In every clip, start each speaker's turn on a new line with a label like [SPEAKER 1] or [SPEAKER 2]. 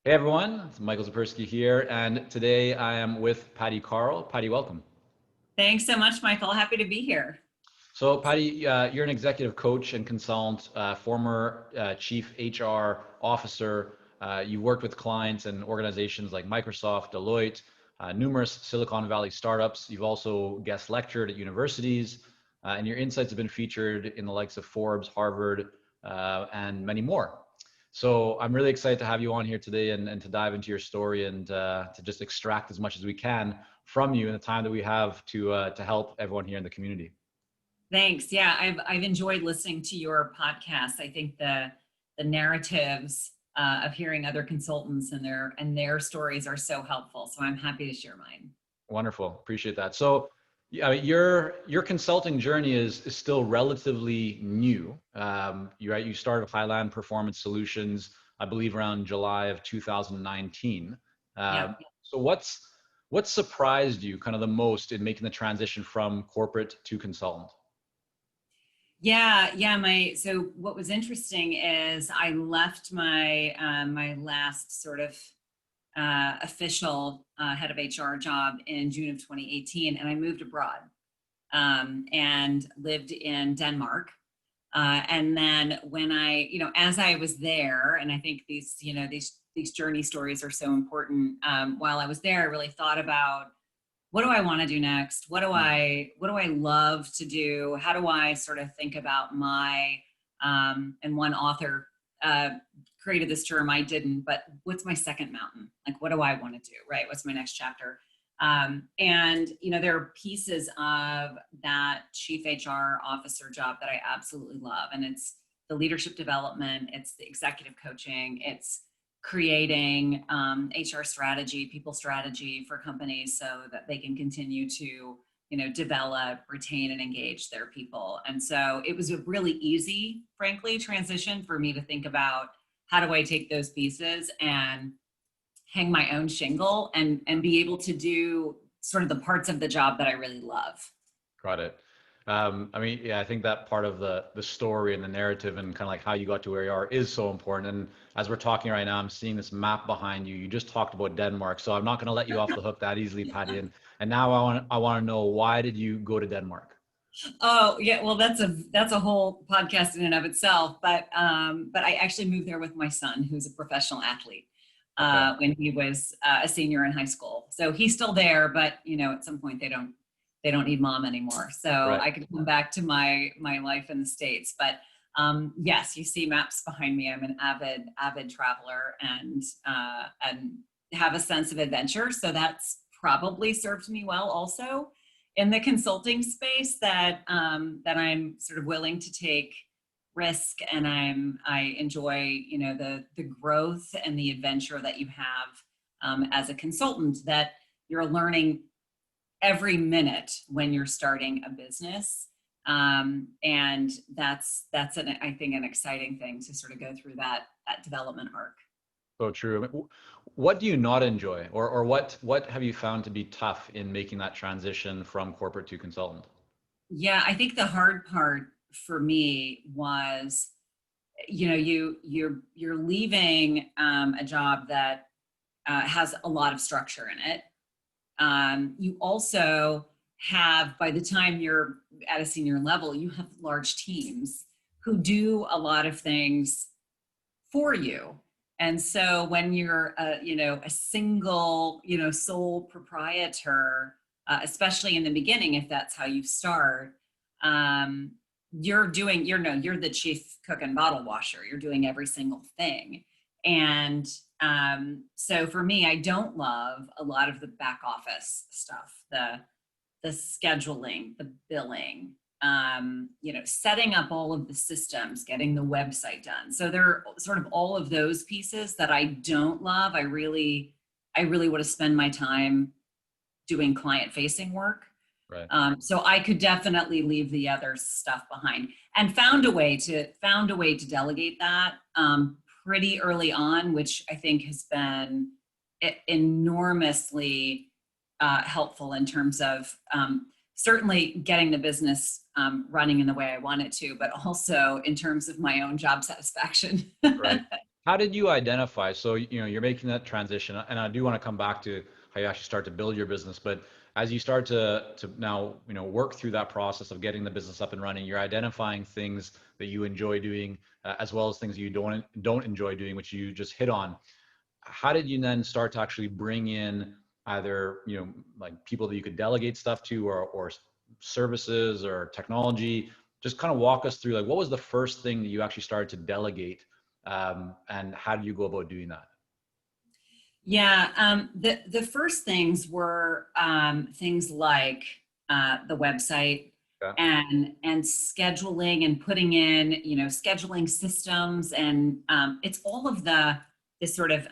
[SPEAKER 1] Hey everyone, it's Michael Zapersky here, and today I am with Patty Carl. Patty, welcome.
[SPEAKER 2] Thanks so much, Michael. Happy to be here.
[SPEAKER 1] So, Patty, you're an executive coach and consultant, former chief HR officer. You've worked with clients and organizations like Microsoft, Deloitte, numerous Silicon Valley startups. You've also guest lectured at universities, and your insights have been featured in the likes of Forbes, Harvard, and many more. So I'm really excited to have you on here today and to dive into your story and to just extract as much as we can from you in the time that we have to help everyone here in the community.
[SPEAKER 2] Thanks. Yeah, I've enjoyed listening to your podcast. I think the narratives of hearing other consultants and their stories are so helpful. So I'm happy to share mine.
[SPEAKER 1] Wonderful. Appreciate that. So, yeah, your consulting journey is still relatively new. You started with Highland Performance Solutions, I believe, around July of 2019.
[SPEAKER 2] Yeah.
[SPEAKER 1] So, what surprised you kind of the most in making the transition from corporate to consultant?
[SPEAKER 2] Yeah. So what was interesting is I left my last sort of official head of HR job in June of 2018, and I moved abroad and lived in Denmark. And then when as I was there, and I think these journey stories are so important. While I was there, I really thought about what do I want to do next? What do I love to do? How do I sort of think about and one author created this term, I didn't, but what's my second mountain? Like, what do I want to do? Right? What's my next chapter? And there are pieces of that chief HR officer job that I absolutely love. And it's the leadership development, it's the executive coaching, it's creating HR strategy, people strategy for companies so that they can continue to develop, retain, and engage their people. And so it was a really easy, frankly, transition for me to think about how do I take those pieces and hang my own shingle and be able to do sort of the parts of the job that I really love.
[SPEAKER 1] Got it. I mean, yeah, I think that part of the story and the narrative and kind of like how you got to where you are is so important. And as we're talking right now, I'm seeing this map behind you. You just talked about Denmark, so I'm not going to let you off the hook that easily, Patty. And now I want to know, why did you go to Denmark?
[SPEAKER 2] Oh yeah, well that's a whole podcast in and of itself. But I actually moved there with my son, who's a professional athlete,
[SPEAKER 1] Okay.
[SPEAKER 2] when he was a senior in high school. So he's still there, but at some point they don't need mom anymore. So
[SPEAKER 1] Right.
[SPEAKER 2] I could come back to my life in the States. But yes, you see maps behind me. I'm an avid traveler and have a sense of adventure. So that's probably served me well also in the consulting space, that I'm sort of willing to take risk, and I enjoy the growth and the adventure that you have as a consultant, that you're learning every minute when you're starting a business. And I think an exciting thing to sort of go through that development arc.
[SPEAKER 1] So true. I mean, what do you not enjoy, or what have you found to be tough in making that transition from corporate to consultant?
[SPEAKER 2] Yeah, I think the hard part for me was, you're leaving a job that has a lot of structure in it. You also have, by the time you're at a senior level, you have large teams who do a lot of things for you. And so when you're a single, sole proprietor, especially in the beginning, if that's how you start, um, you're the chief cook and bottle washer. You're doing every single thing. And so for me, I don't love a lot of the back office stuff, the scheduling, the billing, setting up all of the systems, getting the website done. So there are sort of all of those pieces that I don't love. I really want to spend my time doing client facing work.
[SPEAKER 1] Right.
[SPEAKER 2] So I could definitely leave the other stuff behind, and found a way to delegate that pretty early on, which I think has been enormously helpful in terms of certainly getting the business running in the way I want it to, but also in terms of my own job satisfaction.
[SPEAKER 1] Right. How did you identify? So, you're making that transition, and I do want to come back to how you actually start to build your business. But as you start to now, work through that process of getting the business up and running, you're identifying things that you enjoy doing, as well as things you don't enjoy doing, which you just hit on. How did you then start to actually bring in either, like people that you could delegate stuff to, or services or technology? Just kind of walk us through, like, what was the first thing that you actually started to delegate, and how do you go about doing that?
[SPEAKER 2] Yeah, the first things were things like the website
[SPEAKER 1] Okay.
[SPEAKER 2] and scheduling and putting in, scheduling systems, and it's all of the this sort of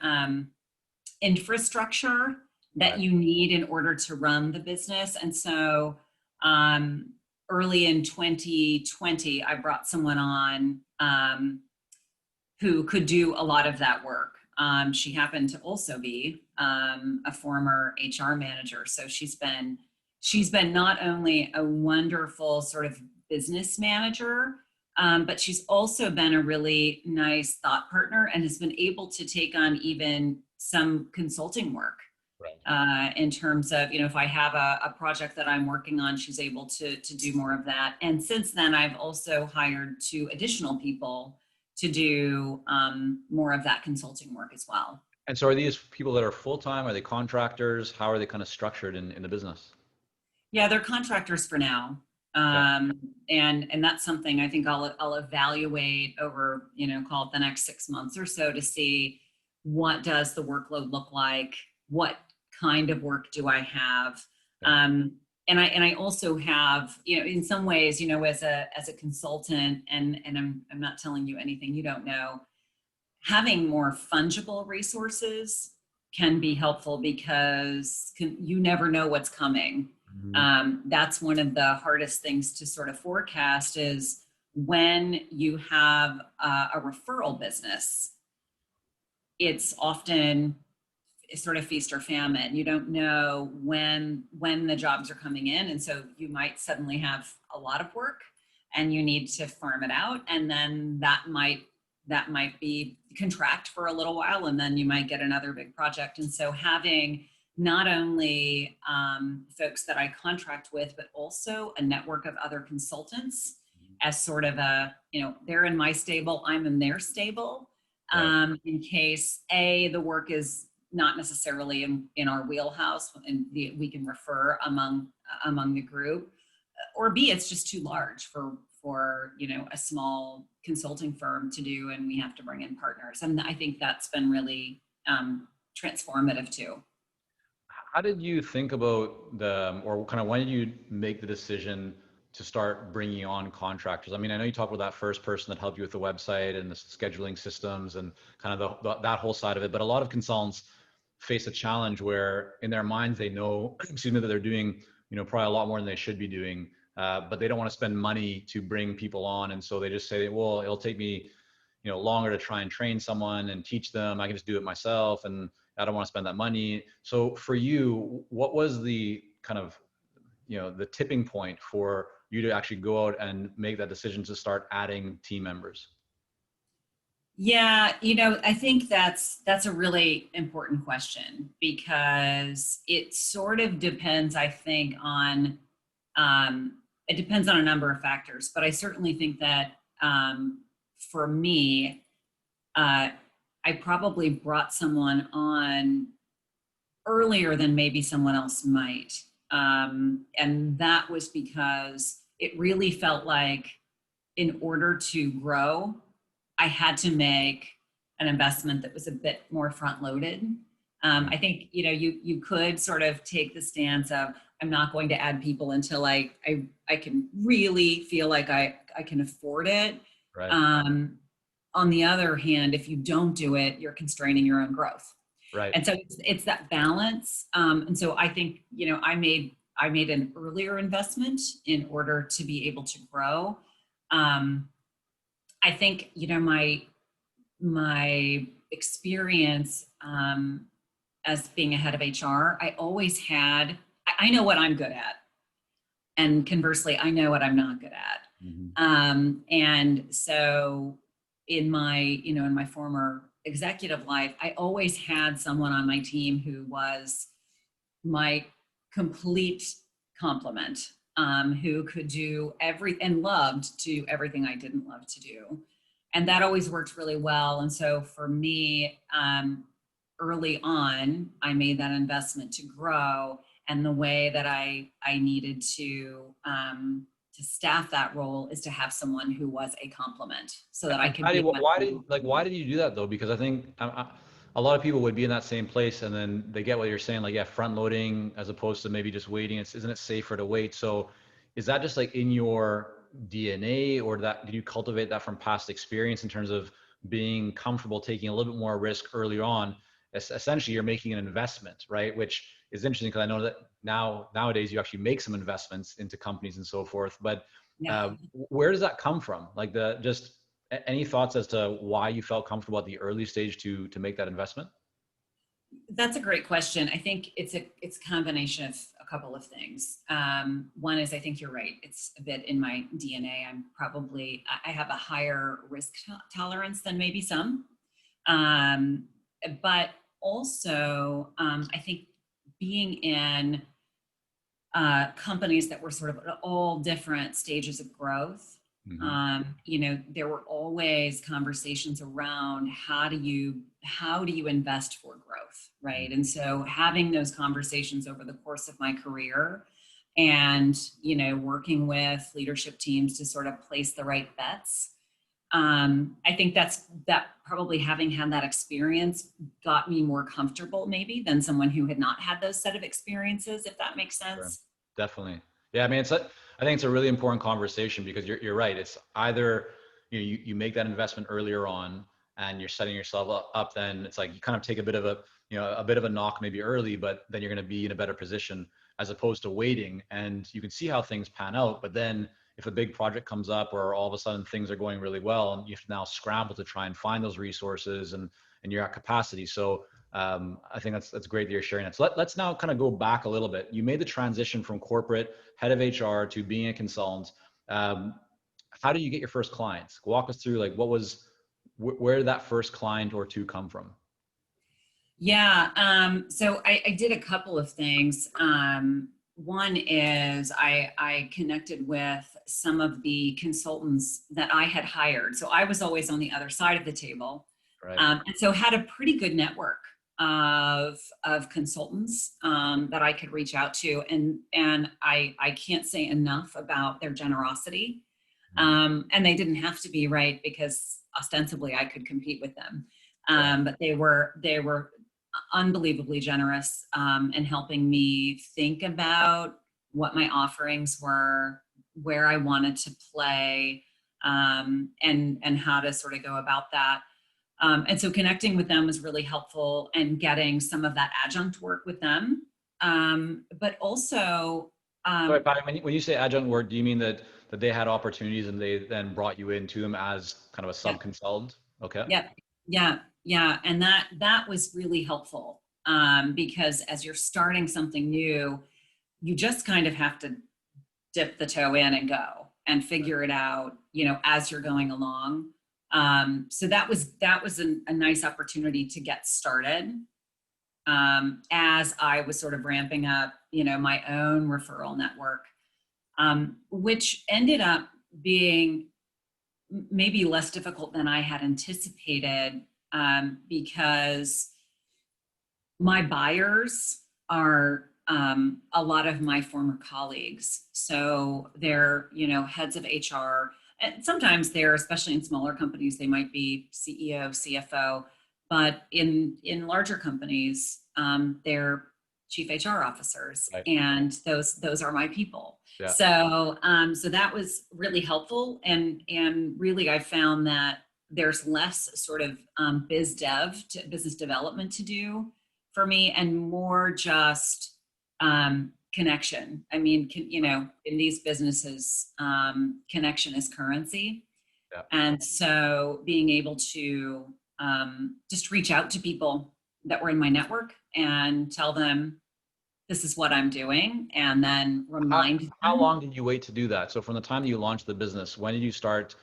[SPEAKER 2] infrastructure that
[SPEAKER 1] Right.
[SPEAKER 2] you need in order to run the business. And so early in 2020, I brought someone on who could do a lot of that work. She happened to also be a former HR manager, so she's been not only a wonderful sort of business manager, but she's also been a really nice thought partner and has been able to take on even some consulting work.
[SPEAKER 1] Right.
[SPEAKER 2] In terms of, if I have a project that I'm working on, she's able to do more of that. And since then, I've also hired two additional people to do more of that consulting work as well.
[SPEAKER 1] And so are these people that are full-time? Are they contractors? How are they kind of structured in the business?
[SPEAKER 2] Yeah, they're contractors for now.
[SPEAKER 1] Okay.
[SPEAKER 2] And that's something I think I'll evaluate over, call it the next 6 months or so, to see what does the workload look like, what kind of work do I have.
[SPEAKER 1] Okay.
[SPEAKER 2] And I also have, in some ways, as a consultant, and I'm not telling you anything you don't know, having more fungible resources can be helpful because you never know what's coming.
[SPEAKER 1] Mhm.
[SPEAKER 2] That's one of the hardest things to sort of forecast, is when you have a referral business, it's often sort of feast or famine. You don't know when the jobs are coming in, and so you might suddenly have a lot of work and you need to farm it out, and then that might be contract for a little while, and then you might get another big project. And so having not only folks that I contract with, but also a network of other consultants as sort of they're in my stable, I'm in their stable,
[SPEAKER 1] Right.
[SPEAKER 2] in case the work is not necessarily in our wheelhouse, and we can refer among the group, or B, it's just too large for a small consulting firm to do, and we have to bring in partners. And I think that's been really transformative too.
[SPEAKER 1] How did you think about or kind of when did you make the decision to start bringing on contractors? I mean, I know you talked about that first person that helped you with the website and the scheduling systems and kind of that whole side of it. But a lot of consultants face a challenge where in their minds they know, excuse me, that they're doing, probably a lot more than they should be doing, but they don't want to spend money to bring people on, and so they just say, well, it'll take me, longer to try and train someone and teach them. I can just do it myself, and I don't want to spend that money. So for you, what was the kind of, the tipping point for you to actually go out and make that decision to start adding team members?
[SPEAKER 2] Yeah, I think that's a really important question, because it sort of depends, I think, on it depends on a number of factors. But I certainly think that for me, uh, I probably brought someone on earlier than maybe someone else might. And that was because it really felt like, in order to grow, I had to make an investment that was a bit more front loaded. I think, you could sort of take the stance of, I'm not going to add people until I can really feel like I can afford it.
[SPEAKER 1] Right.
[SPEAKER 2] On the other hand, if you don't do it, you're constraining your own growth.
[SPEAKER 1] Right.
[SPEAKER 2] And so it's that balance. And so I think, I made an earlier investment in order to be able to grow. I think, my experience as being a head of HR, I always had, I know what I'm good at. And conversely, I know what I'm not good at.
[SPEAKER 1] Mhm.
[SPEAKER 2] And so in my former executive life, I always had someone on my team who was my complete complement, who could do and loved to do everything I didn't love to do. And that always worked really well. And so for me, early on, I made that investment to grow. And the way that I needed to staff that role is to have someone who was a complement so that I
[SPEAKER 1] And
[SPEAKER 2] could
[SPEAKER 1] Patty,
[SPEAKER 2] be my
[SPEAKER 1] why did you do that though? Because I think a lot of people would be in that same place, and then they get what you're saying, like, yeah, front loading as opposed to maybe just waiting. Isn't it safer to wait? So is that just like in your DNA, or did you cultivate that from past experience in terms of being comfortable taking a little bit more risk early on? Essentially, you're making an investment, right? Which is interesting because I know that nowadays you actually make some investments into companies and so forth. But
[SPEAKER 2] yeah.
[SPEAKER 1] where does that come from? Like any thoughts as to why you felt comfortable at the early stage to make that investment?
[SPEAKER 2] That's a great question. I think it's a combination of a couple of things. One is I think you're right. It's a bit in my DNA. I have a higher risk tolerance than maybe some, um, but also I think being in companies that were sort of at all different stages of growth.
[SPEAKER 1] Mm-hmm.
[SPEAKER 2] There were always conversations around how do you invest for growth, right? And so having those conversations over the course of my career and, working with leadership teams to sort of place the right bets. I think that probably having had that experience got me more comfortable maybe than someone who had not had those set of experiences, if that makes
[SPEAKER 1] Sure.
[SPEAKER 2] sense.
[SPEAKER 1] Definitely. Yeah, I mean, I think it's a really important conversation because you're right. It's either you make that investment earlier on and you're setting yourself up, then it's like you kind of take a bit of a knock maybe early, but then you're going to be in a better position as opposed to waiting. And you can see how things pan out, but then if a big project comes up or all of a sudden things are going really well, and you have to now scramble to try and find those resources and you're at capacity. So I think that's great that you're sharing that. So let's now kind of go back a little bit. You made the transition from corporate head of HR to being a consultant. Um, how did you get your first clients? Walk us through like where did that first client or two come from?
[SPEAKER 2] Yeah. So I did a couple of things. One is I connected with some of the consultants that I had hired. So I was always on the other side of the table.
[SPEAKER 1] Right.
[SPEAKER 2] And so had a pretty good network of consultants that I could reach out to. And I can't say enough about their generosity. And they didn't have to be, right, because ostensibly I could compete with them. But they were unbelievably generous in helping me think about what my offerings were, where I wanted to play, and how to sort of go about that. And so connecting with them was really helpful and getting some of that adjunct work with them. But also,
[SPEAKER 1] Sorry, Patty, when you say adjunct work, do you mean that they had opportunities and they then brought you into them as kind of a
[SPEAKER 2] yeah,
[SPEAKER 1] sub consultant? Okay.
[SPEAKER 2] yeah, yeah. And that was really helpful because as you're starting something new, you just kind of have to dip the toe in and go and figure it out, as you're going along. So that was a nice opportunity to get started as I was sort of ramping up, my own referral network, which ended up being maybe less difficult than I had anticipated because my buyers are a lot of my former colleagues. So they're, heads of HR. And sometimes they're, especially in smaller companies, they might be CEO, CFO. But in larger companies, they're chief HR officers,
[SPEAKER 1] Right.
[SPEAKER 2] and those are my people.
[SPEAKER 1] Yeah.
[SPEAKER 2] So so that was really helpful, and really I found that there's less sort of business development to do for me, and more just connection. I mean, in these businesses, connection is currency.
[SPEAKER 1] Yeah.
[SPEAKER 2] And so being able to just reach out to people that were in my network and tell them this is what I'm doing, and then remind
[SPEAKER 1] How
[SPEAKER 2] them.
[SPEAKER 1] long did you wait to do that? So from the time that you launched the business, when did you start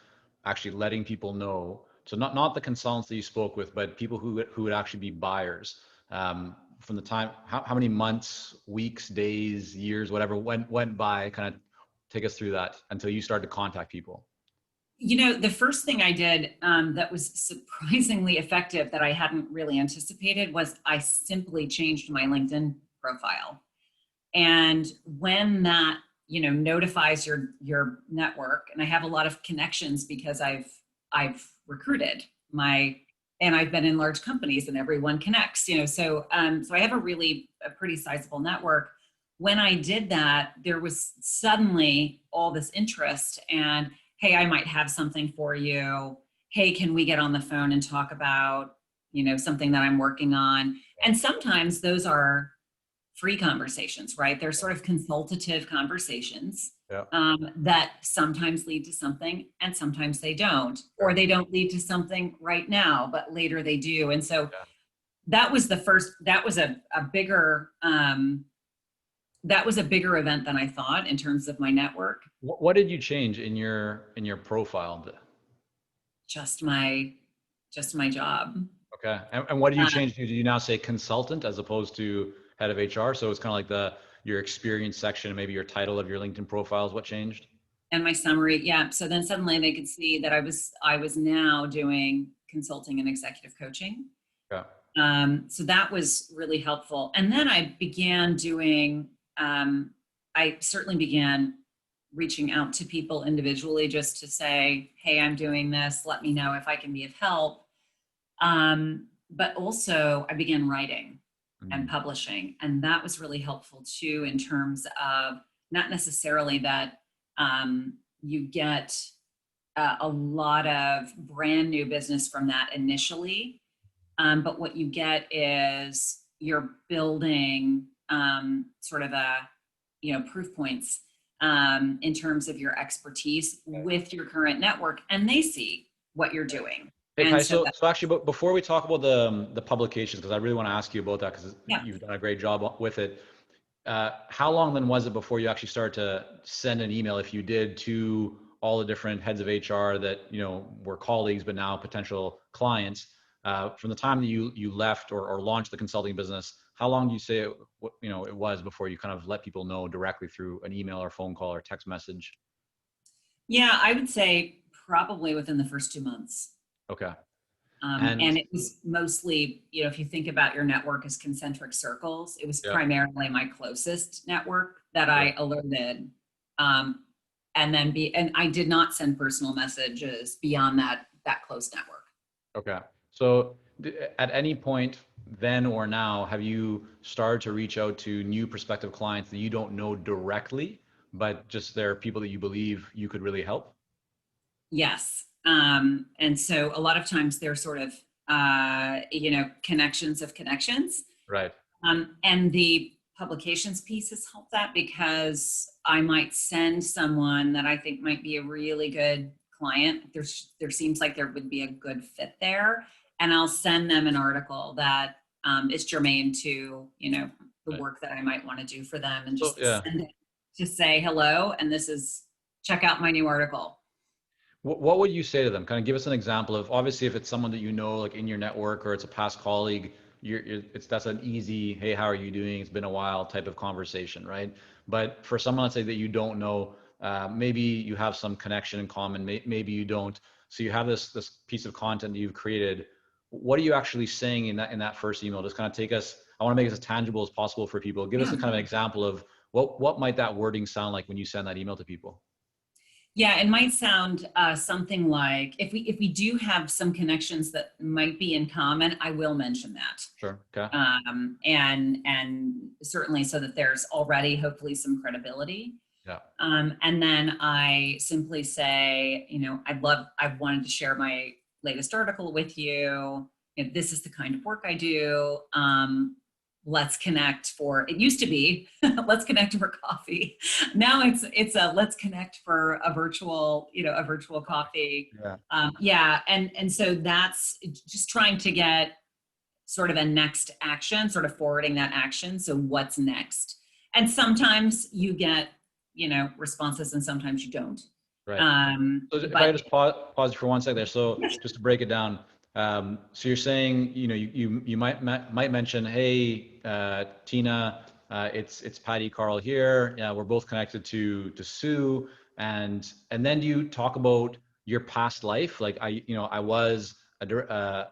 [SPEAKER 1] actually letting people know So not the consultants that you spoke with, but people who would actually be buyers. From the time, how many months, weeks, days, years, whatever went by, kind of take us through that until you started to contact people.
[SPEAKER 2] The first thing I did that was surprisingly effective that I hadn't really anticipated was I simply changed my LinkedIn profile. And when that, notifies your network, and I have a lot of connections because I've recruited and I've been in large companies and everyone connects, so I have a pretty sizable network. When I did that, there was suddenly all this interest, and hey, I might have something for you. Hey, can we get on the phone and talk about, something that I'm working on? And sometimes those are free conversations, right? They're sort of consultative conversations
[SPEAKER 1] Yeah.
[SPEAKER 2] that sometimes lead to something and sometimes they don't, or they don't lead to something right now, but later they do. And so
[SPEAKER 1] Yeah.
[SPEAKER 2] that was a bigger event than I thought in terms of my network.
[SPEAKER 1] What did you change in your profile?
[SPEAKER 2] Just my job.
[SPEAKER 1] Okay. And what did you
[SPEAKER 2] Uh,
[SPEAKER 1] change to? Did you now say consultant as opposed to head of HR? So it's kind of like your experience section and maybe your title of your LinkedIn profile is what changed?
[SPEAKER 2] and my summary, yeah. So then suddenly they could see that I was now doing consulting and executive coaching.
[SPEAKER 1] Yeah.
[SPEAKER 2] So that was really helpful. And then I certainly began reaching out to people individually just to say, hey, I'm doing this. Let me know if I can be of help. But also I began writing and
[SPEAKER 1] Mm.
[SPEAKER 2] publishing. And that was really helpful too, in terms of not necessarily that you get a lot of brand new business from that initially. But what you get is you're building sort of proof points in terms of your expertise with your current network, and they see what you're doing.
[SPEAKER 1] Hey,
[SPEAKER 2] And
[SPEAKER 1] Kai,
[SPEAKER 2] so
[SPEAKER 1] so actually, but before we talk about the publications, because I really want to ask you about that, because
[SPEAKER 2] yeah,
[SPEAKER 1] you've done a great job with it. How long then was it before you actually started to send an email, if you did, to all the different heads of HR that were colleagues but now potential clients? From the time that you left or launched the consulting business, how long do you say it was before you kind of let people know directly through an email or phone call or text message?
[SPEAKER 2] yeah, I would say probably within the first 2 months.
[SPEAKER 1] Okay. And
[SPEAKER 2] And it was mostly, if you think about your network as concentric circles, it was
[SPEAKER 1] yeah,
[SPEAKER 2] primarily my closest network that
[SPEAKER 1] sure.
[SPEAKER 2] I alerted. Um, and I did not send personal messages beyond that close network.
[SPEAKER 1] Okay. So at any point then or now, have you started to reach out to new prospective clients that you don't know directly, but just they're people that you believe you could really help?
[SPEAKER 2] Yes. And so a lot of times they're sort of, connections of connections.
[SPEAKER 1] Right.
[SPEAKER 2] And the publications piece has helped that, because I might send someone that I think might be a really good client. There seems like there would be a good fit there. And I'll send them an article that is germane to, the
[SPEAKER 1] Right.
[SPEAKER 2] work that I might want to do for them, and
[SPEAKER 1] So
[SPEAKER 2] just
[SPEAKER 1] yeah,
[SPEAKER 2] send it to say hello. And check out my new article.
[SPEAKER 1] what would you say to them? Kind of give us an example of, obviously, if it's someone that you know, like in your network, or it's a past colleague, that's an easy, hey, how are you doing? It's been a while type of conversation, right? But for someone, let's say, that you don't know, maybe you have some connection in common, maybe you don't. So you have this piece of content that you've created. What are you actually saying in that first email? Just kind of take us. I want to make it as tangible as possible for people. Give us
[SPEAKER 2] Yeah.
[SPEAKER 1] a kind of an example of what might that wording sound like when you send that email to people.
[SPEAKER 2] Yeah, it might sound something like, if we do have some connections that might be in common, I will mention that.
[SPEAKER 1] Sure. Okay.
[SPEAKER 2] And certainly so that there's already hopefully some credibility.
[SPEAKER 1] Yeah.
[SPEAKER 2] And then I simply say, I wanted to share my latest article with you. If this is the kind of work I do. Let's connect it used to be, let's connect for coffee. Now it's a let's connect for a virtual coffee.
[SPEAKER 1] Yeah.
[SPEAKER 2] Yeah. And so that's just trying to get sort of a next action, sort of forwarding that action. So what's next? And sometimes you get, responses, and sometimes you don't.
[SPEAKER 1] Right. So if I
[SPEAKER 2] But
[SPEAKER 1] could just pause you for one second there. So just to break it down, so you're saying, you might mention, hey, Tina, it's Patty Carl here. Yeah, we're both connected to Sue, and then you talk about your past life. Like I was a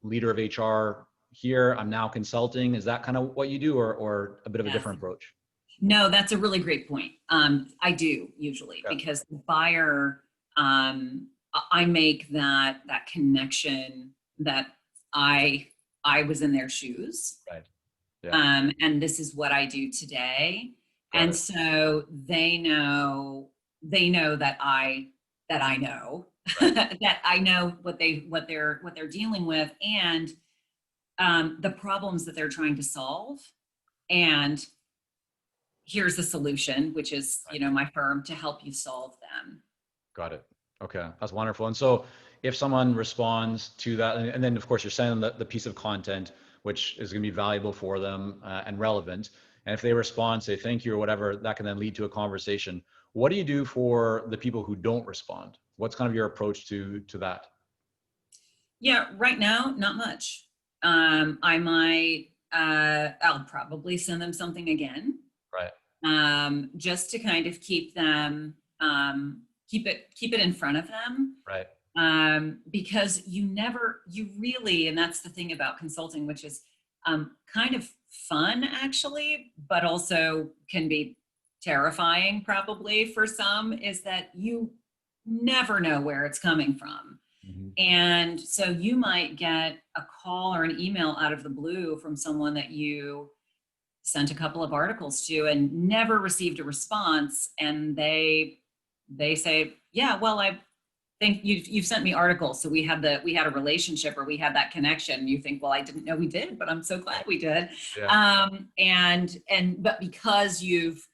[SPEAKER 1] leader of HR here. I'm now consulting. Is that kind of what you do, or a bit of a
[SPEAKER 2] yes.
[SPEAKER 1] different approach?
[SPEAKER 2] No, that's a really great point. I do usually
[SPEAKER 1] Yeah.
[SPEAKER 2] because the buyer, I make that connection that I I was in their shoes,
[SPEAKER 1] Right. Yeah.
[SPEAKER 2] and this is what I do today,
[SPEAKER 1] Got
[SPEAKER 2] and
[SPEAKER 1] it.
[SPEAKER 2] so they know that I know
[SPEAKER 1] Right.
[SPEAKER 2] that I know what they're dealing with, and the problems that they're trying to solve, and here's the solution, which is,
[SPEAKER 1] Right.
[SPEAKER 2] my firm to help you solve them.
[SPEAKER 1] Got it. Okay, that's wonderful. And so if someone responds to that, and then of course you're sending the piece of content, which is going to be valuable for them and relevant. And if they respond, say thank you or whatever, that can then lead to a conversation. What do you do for the people who don't respond? What's kind of your approach to that?
[SPEAKER 2] Yeah, right now, not much. I might, I'll probably send them something again,
[SPEAKER 1] Right.
[SPEAKER 2] just to kind of keep them, keep it in front of them.
[SPEAKER 1] Right.
[SPEAKER 2] Because you really, and that's the thing about consulting, which is kind of fun actually, but also can be terrifying probably for some, is that you never know where it's coming from.
[SPEAKER 1] Mhm.
[SPEAKER 2] And so you might get a call or an email out of the blue from someone that you sent a couple of articles to and never received a response. And they say, yeah, well, I think you've sent me articles. So we had a relationship, or we had that connection. You think, well, I didn't know we did, but I'm so glad we did.
[SPEAKER 1] Yeah.
[SPEAKER 2] But because you've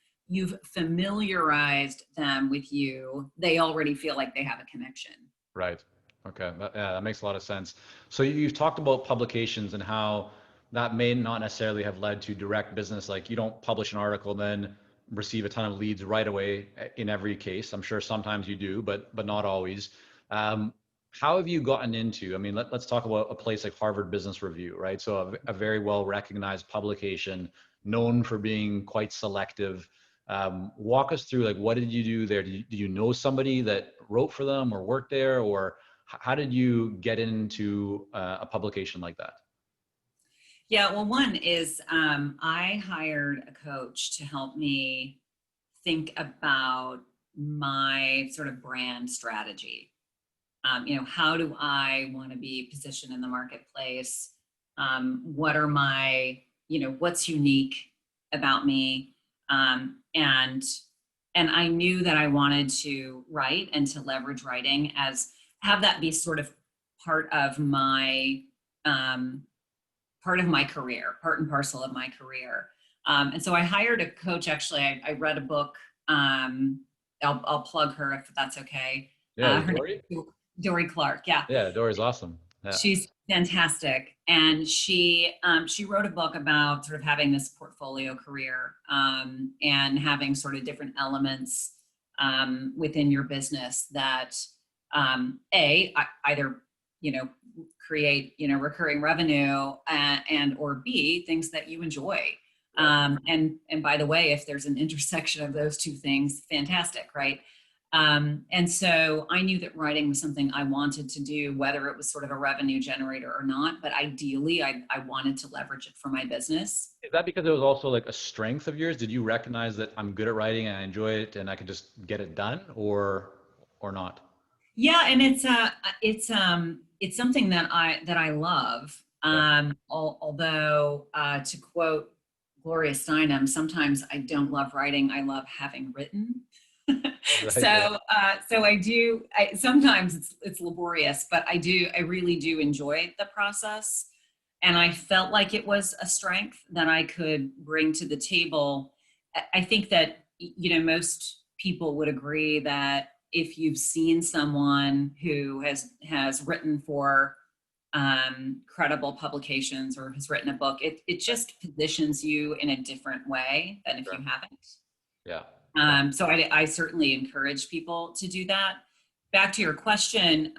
[SPEAKER 2] familiarized them with you, they already feel like they have a connection.
[SPEAKER 1] Right. Okay. Yeah, that makes a lot of sense. So you've talked about publications and how that may not necessarily have led to direct business. Like you don't publish an article, then receive a ton of leads right away in every case. I'm sure sometimes you do, but not always. Um, how have you gotten into? I mean, let's talk about a place like Harvard Business Review, right? So a very well recognized publication, known for being quite selective. Walk us through, like, what did you do there? Did you know somebody that wrote for them or worked there, or how did you get into a publication like that?
[SPEAKER 2] Yeah, well, one is I hired a coach to help me think about my sort of brand strategy. How do I want to be positioned in the marketplace? What are what's unique about me? And I knew that I wanted to write and to leverage writing as have that be sort of part of my um, part of my career, part and parcel of my career. And so I hired a coach. Actually, I read a book. I'll plug her if that's okay.
[SPEAKER 1] Yeah, is
[SPEAKER 2] Her name
[SPEAKER 1] Dory?
[SPEAKER 2] is Dory Clark. Yeah,
[SPEAKER 1] Yeah, Dory's awesome. Yeah.
[SPEAKER 2] she's fantastic, and she wrote a book about sort of having this portfolio career, and having sort of different elements within your business that either create recurring revenue, and or B, things that you enjoy.
[SPEAKER 1] Right.
[SPEAKER 2] And by the way, if there's an intersection of those two things, fantastic, right? And so I knew that writing was something I wanted to do, whether it was sort of a revenue generator or not. But ideally, I wanted to leverage it for my business.
[SPEAKER 1] Is that because it was also like a strength of yours? Did you recognize that I'm good at writing and I enjoy it and I can just get it done, or not?
[SPEAKER 2] Yeah, and it's something that I love.
[SPEAKER 1] Yeah.
[SPEAKER 2] Although to quote Gloria Steinem, sometimes I don't love writing. I love having written.
[SPEAKER 1] Right. Yeah.
[SPEAKER 2] So I do. Sometimes it's laborious, but I really do enjoy the process, and I felt like it was a strength that I could bring to the table. I think that most people would agree that if you've seen someone who has written for credible publications or has written a book, it just positions you in a different way than if you
[SPEAKER 1] Sure.
[SPEAKER 2] haven't.
[SPEAKER 1] Yeah.
[SPEAKER 2] So I certainly encourage people to do that. Back to your question.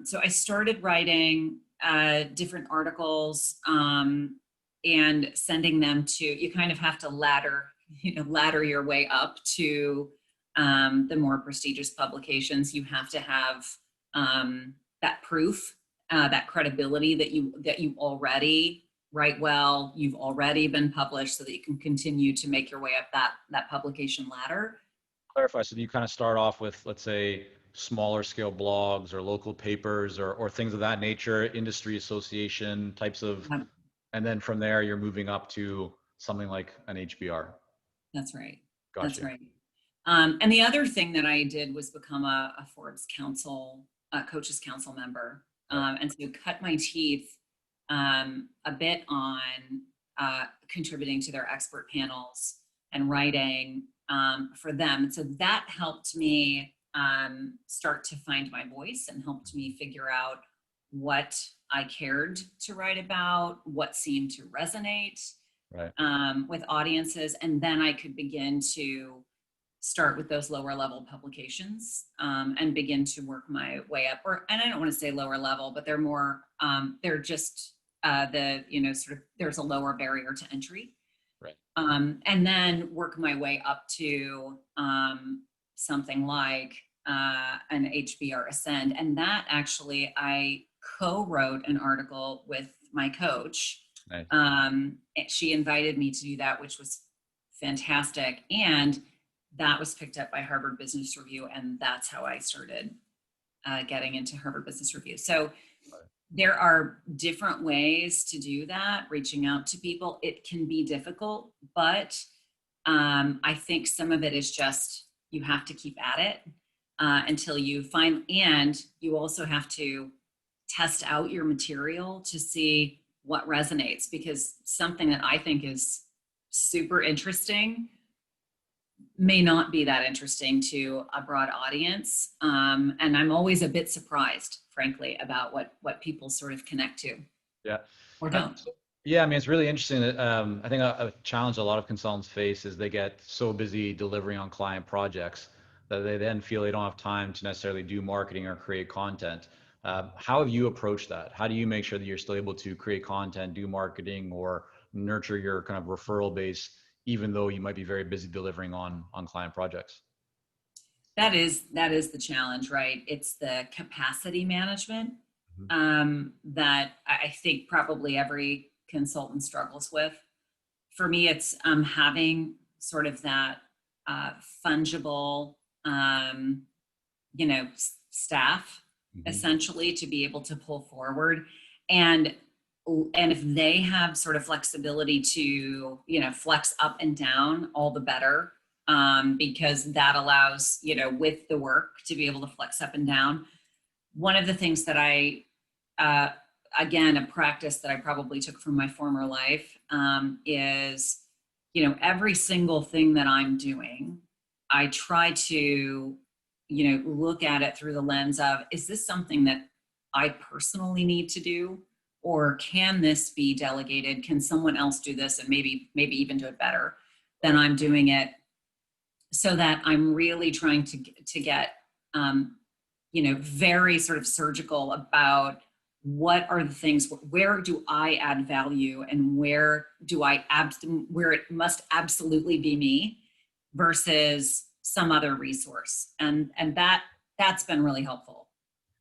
[SPEAKER 2] So I started writing different articles and sending them to, you kind of have to ladder your way up to the more prestigious publications. You have to have that proof, that credibility that you already write well, you've already been published, so that you can continue to make your way up that publication ladder.
[SPEAKER 1] Clarify. So do you kind of start off with, let's say, smaller scale blogs or local papers or things of that nature, industry association types of, and then from there you're moving up to something like an HBR.
[SPEAKER 2] That's right. That's
[SPEAKER 1] Gotcha.
[SPEAKER 2] right. And the other thing that I did was become a Forbes Coaches Council member.
[SPEAKER 1] Right.
[SPEAKER 2] And so cut my teeth a bit on contributing to their expert panels and writing for them. And so that helped me start to find my voice and helped me figure out what I cared to write about, what seemed to resonate
[SPEAKER 1] Right.
[SPEAKER 2] with audiences. And then I could begin to start with those lower level publications and begin to work my way up. And I don't want to say lower level, but they're more, they're just there's a lower barrier to entry.
[SPEAKER 1] Right.
[SPEAKER 2] And then work my way up to something like an HBR Ascend. And that actually, I co-wrote an article with my coach.
[SPEAKER 1] Nice.
[SPEAKER 2] She invited me to do that, which was fantastic. And that was picked up by Harvard Business Review. And that's how I started getting into Harvard Business Review. So there are different ways to do that, reaching out to people. It can be difficult, but I think some of it is just, you have to keep at it until you find, and you also have to test out your material to see what resonates, because something that I think is super interesting may not be that interesting to a broad audience. And I'm always a bit surprised, frankly, about what people sort of connect to.
[SPEAKER 1] Yeah.
[SPEAKER 2] Or don't.
[SPEAKER 1] Yeah, I mean, it's really interesting that I think a challenge a lot of consultants face is they get so busy delivering on client projects that they then feel they don't have time to necessarily do marketing or create content. How have you approached that? How do you make sure that you're still able to create content, do marketing, or nurture your kind of referral base, even though you might be very busy delivering on client projects?
[SPEAKER 2] That is the challenge, right? It's the capacity management that I think probably every consultant struggles with. For me, it's having sort of that fungible, staff essentially to be able to pull forward, and if they have sort of flexibility to flex up and down, all the better, because that allows with the work to be able to flex up and down. One of the things that I again, a practice that I probably took from my former life is, every single thing that I'm doing, I try to, look at it through the lens of, is this something that I personally need to do? Or can this be delegated? Can someone else do this and maybe even do it better than I'm doing it? So that I'm really trying to get, very sort of surgical about what are the things, where do I add value, and where it must absolutely be me versus some other resource. And that's been really helpful.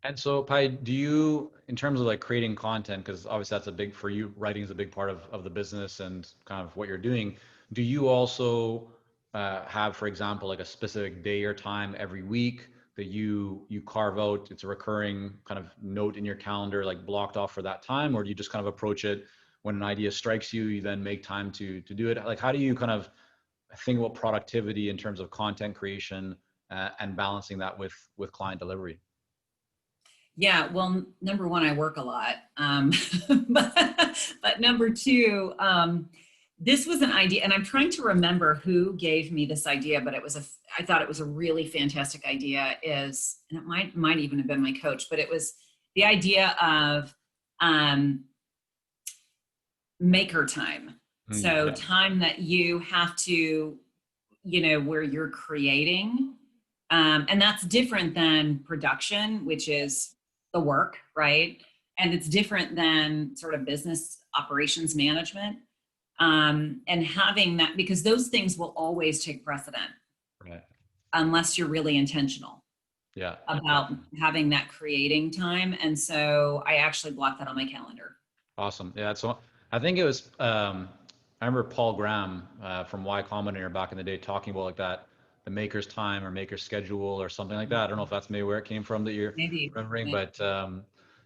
[SPEAKER 1] And so, Pi, do you, in terms of like creating content, because obviously that's a big, for you, writing is a big part of the business and kind of what you're doing. Do you also have, for example, like a specific day or time every week that you carve out? It's a recurring kind of note in your calendar, like blocked off for that time, or do you just kind of approach it when an idea strikes you, you then make time to do it? Like, how do you kind of think about productivity in terms of content creation and balancing that with client delivery?
[SPEAKER 2] Yeah, well, number one, I work a lot. But number two, this was an idea, and I'm trying to remember who gave me this idea, but I thought it was a really fantastic idea, and it might even have been my coach, but it was the idea of maker time. So time that you have to, where you're creating. And that's different than production, which is the work, right? And it's different than sort of business operations management. And having that, because those things will always take precedent
[SPEAKER 1] Right.
[SPEAKER 2] unless you're really intentional
[SPEAKER 1] Yeah. Yeah.
[SPEAKER 2] about having that creating time. And so I actually blocked that on my calendar.
[SPEAKER 1] Awesome. Yeah. So I think it was, I remember Paul Graham from Y Combinator back in the day talking about like that, the maker's time or maker's schedule or something like that. I don't know if that's maybe where it came from that you're
[SPEAKER 2] Maybe,
[SPEAKER 1] remembering,
[SPEAKER 2] maybe.
[SPEAKER 1] but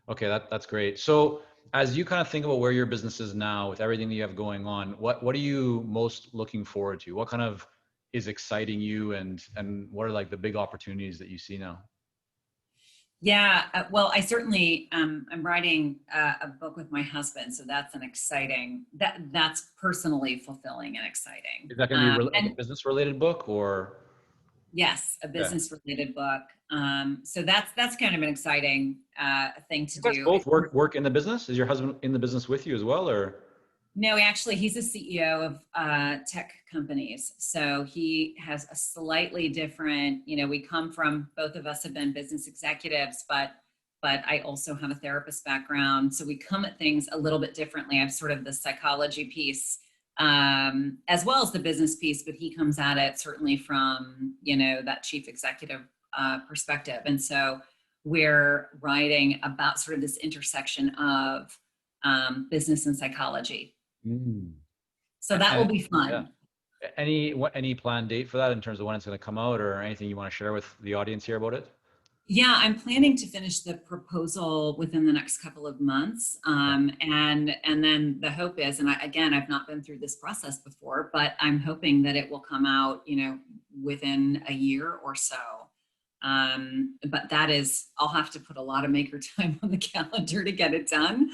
[SPEAKER 1] okay, that's great. So as you kind of think about where your business is now with everything that you have going on, what are you most looking forward to? What kind of is exciting you, and what are like the big opportunities that you see now?
[SPEAKER 2] Yeah, well, I certainly I'm writing a book with my husband, so that's an exciting that's personally fulfilling and exciting.
[SPEAKER 1] Is that going to be like a
[SPEAKER 2] And
[SPEAKER 1] business related book or?
[SPEAKER 2] yes, a
[SPEAKER 1] Yeah.
[SPEAKER 2] business related book. So that's kind of an exciting thing to
[SPEAKER 1] You guys
[SPEAKER 2] do.
[SPEAKER 1] both work in the business? Is your husband in the business with you as well, or?
[SPEAKER 2] No, actually, he's a CEO of tech companies. So he has a slightly different, we come from, both of us have been business executives, but I also have a therapist background. So we come at things a little bit differently. I have sort of the psychology piece as well as the business piece, but he comes at it certainly from, that chief executive perspective. And so we're writing about sort of this intersection of business and psychology.
[SPEAKER 1] Mm.
[SPEAKER 2] So that will
[SPEAKER 1] And
[SPEAKER 2] be
[SPEAKER 1] yeah,
[SPEAKER 2] fun.
[SPEAKER 1] any planned date for that in terms of when it's going to come out, or anything you want to share with the audience here about it?
[SPEAKER 2] Yeah, I'm planning to finish the proposal within the next couple of months.
[SPEAKER 1] Yeah.
[SPEAKER 2] And then the hope is, and again, I've not been through this process before, but I'm hoping that it will come out, within a year or so. But that is, I'll have to put a lot of maker time on the calendar to get it done.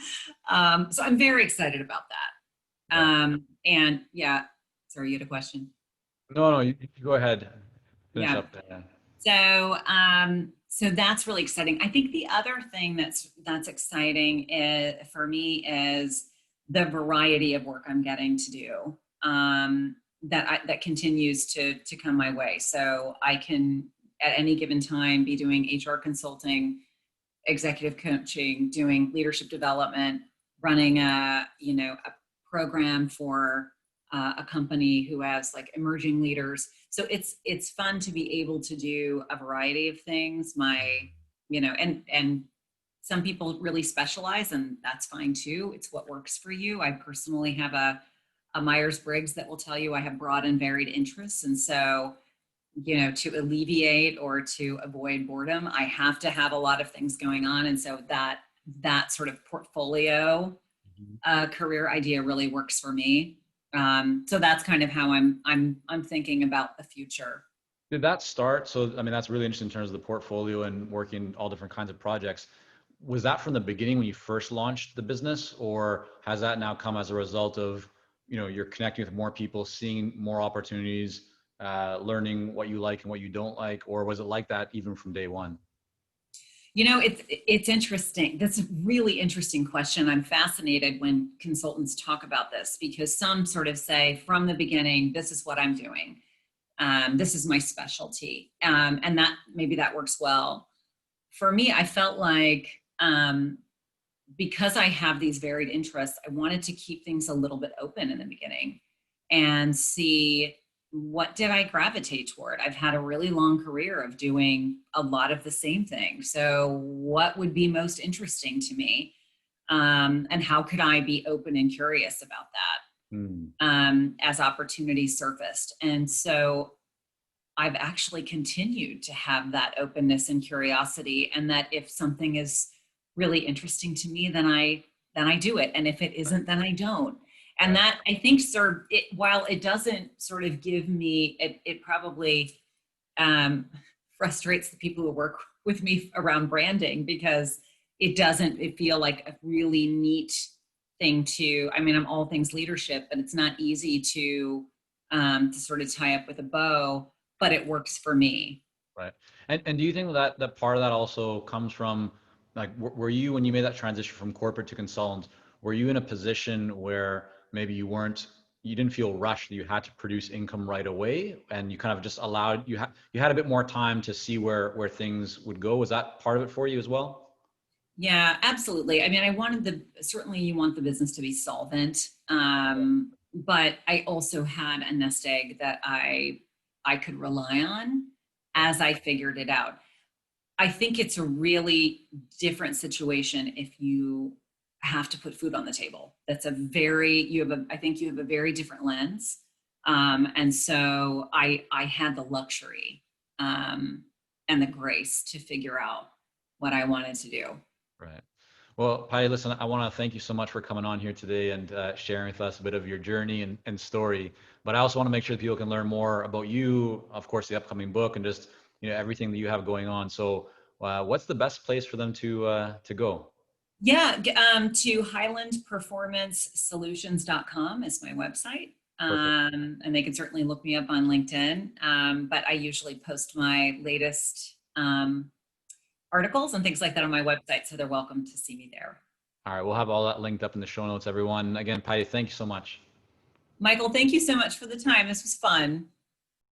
[SPEAKER 2] So I'm very excited about that.
[SPEAKER 1] Yeah.
[SPEAKER 2] And yeah, sorry, you had a question.
[SPEAKER 1] No, you go ahead. Finish
[SPEAKER 2] Yeah.
[SPEAKER 1] up there.
[SPEAKER 2] So that's really exciting. I think the other thing that's exciting for me is the variety of work I'm getting to do. That continues to come my way. So I can at any given time be doing HR consulting, executive coaching, doing leadership development, running a program for a company who has like emerging leaders. So it's fun to be able to do a variety of things. And some people really specialize, and that's fine too. It's what works for you. I personally have a Myers-Briggs that will tell you I have broad and varied interests, and so to alleviate or to avoid boredom, I have to have a lot of things going on. And so that sort of portfolio
[SPEAKER 1] Mhm.
[SPEAKER 2] career idea really works for me. So that's kind of how I'm thinking about the future.
[SPEAKER 1] Did that start? So, I mean, that's really interesting in terms of the portfolio and working all different kinds of projects. Was that from the beginning when you first launched the business, or has that now come as a result of, you're connecting with more people, seeing more opportunities, learning what you like and what you don't like, or was it like that even from day one?
[SPEAKER 2] It's interesting. That's a really interesting question. I'm fascinated when consultants talk about this because some sort of say from the beginning, this is what I'm doing. This is my specialty. And that maybe that works well. For me, I felt like because I have these varied interests, I wanted to keep things a little bit open in the beginning and see what did I gravitate toward. I've had a really long career of doing a lot of the same thing. So what would be most interesting to me? And how could I be open and curious about
[SPEAKER 1] Hmm.
[SPEAKER 2] that as opportunities surfaced? And so I've actually continued to have that openness and curiosity, and that if something is really interesting to me, then I do it, and if it
[SPEAKER 1] Right.
[SPEAKER 2] isn't, then I don't. And
[SPEAKER 1] Right.
[SPEAKER 2] that I think, sir, while it doesn't sort of give me, it probably um, frustrates the people who work with me around branding because it feel like a really neat thing to. I mean, I'm all things leadership, but it's not easy to sort of tie up with a bow, but it works for me.
[SPEAKER 1] Right. And do you think that part of that also comes from, like, were you, when you made that transition from corporate to consultant, were you in a position where maybe you weren't, you didn't feel rushed that you had to produce income right away, and you kind of just allowed you had a bit more time to see where things would go. Was that part of it for you as well?
[SPEAKER 2] Yeah, absolutely. I mean, I wanted certainly you want the business to be solvent. But I also had a nest egg that I could rely on
[SPEAKER 1] Right.
[SPEAKER 2] as I figured it out. I think it's a really different situation if you have to put food on the table. That's a very, I think you have a very different lens. And so I had the luxury um, and the grace to figure out what I wanted to do.
[SPEAKER 1] Right. Well, Patty, listen, I want to thank you so much for coming on here today and sharing with us a bit of your journey and story. But I also want to make sure that people can learn more about you, of course, the upcoming book, and just everything that you have going on. So, what's the best place for them to go?
[SPEAKER 2] Yeah, to highlandperformancesolutions.com is my website.
[SPEAKER 1] Perfect.
[SPEAKER 2] And they can certainly look me up on LinkedIn. But I usually post my latest articles and things like that on my website. So they're welcome to see me there.
[SPEAKER 1] All right, we'll have all that linked up in the show notes, everyone. Again, Patty, thank you so much.
[SPEAKER 2] Michael, thank you so much for the time. This was fun.